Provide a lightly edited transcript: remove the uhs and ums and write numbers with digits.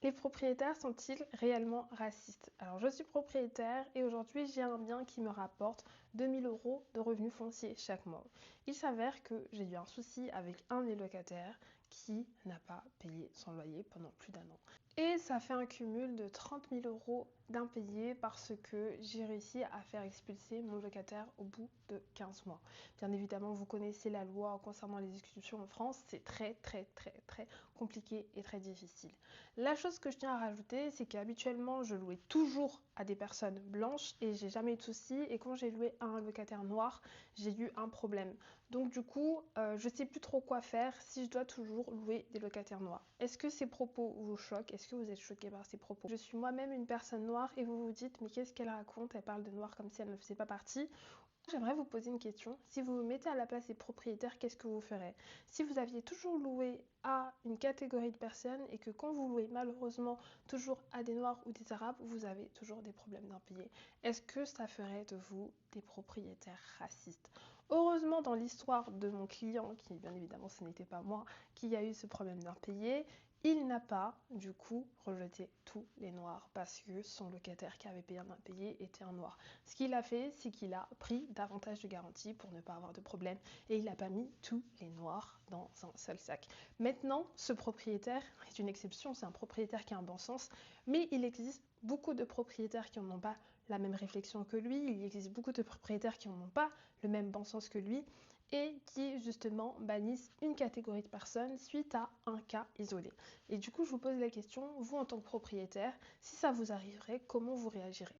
Les propriétaires sont-ils réellement racistes? Alors je suis propriétaire et aujourd'hui j'ai un bien qui me rapporte 2000 euros de revenus fonciers chaque mois. Il s'avère que j'ai eu un souci avec un des locataires qui n'a pas payé son loyer pendant plus d'un an. Et ça fait un cumul de 30 000 euros d'impayés parce que j'ai réussi à faire expulser mon locataire au bout de 15 mois. Bien évidemment, vous connaissez la loi concernant les expulsions en France, c'est très compliqué et très difficile. La chose que je tiens à rajouter, c'est qu'habituellement, je louais toujours à des personnes blanches et j'ai jamais eu de soucis. Et quand j'ai loué à un locataire noir, j'ai eu un problème. Donc du coup, je sais plus trop quoi faire si je dois toujours louer des locataires noirs. Est-ce que ces propos vous choquent? Est-ce que vous êtes choqué par ces propos? Je suis moi-même une personne noire et vous vous dites, mais qu'est-ce qu'elle raconte? Elle parle de noir comme si elle ne faisait pas partie. J'aimerais vous poser une question. Si vous vous mettez à la place des propriétaires, qu'est-ce que vous ferez? Si vous aviez toujours loué à une catégorie de personnes et que quand vous louez malheureusement toujours à des Noirs ou des Arabes, vous avez toujours des problèmes d'impayés, est-ce que ça ferait de vous des propriétaires racistes? Heureusement, dans l'histoire de mon client, qui bien évidemment ce n'était pas moi, qui a eu ce problème d'impayé, il n'a pas, du coup, rejeté tous les noirs parce que son locataire qui avait payé un impayé était un noir. Ce qu'il a fait, c'est qu'il a pris davantage de garanties pour ne pas avoir de problème et il n'a pas mis tous les noirs dans un seul sac. Maintenant, ce propriétaire est une exception, c'est un propriétaire qui a un bon sens, mais il existe beaucoup de propriétaires qui n'ont pas la même réflexion que lui, il existe beaucoup de propriétaires qui n'ont pas le même bon sens que lui et qui justement bannissent une catégorie de personnes suite à un cas isolé. Et du coup, je vous pose la question, vous en tant que propriétaire, si ça vous arriverait, comment vous réagirez?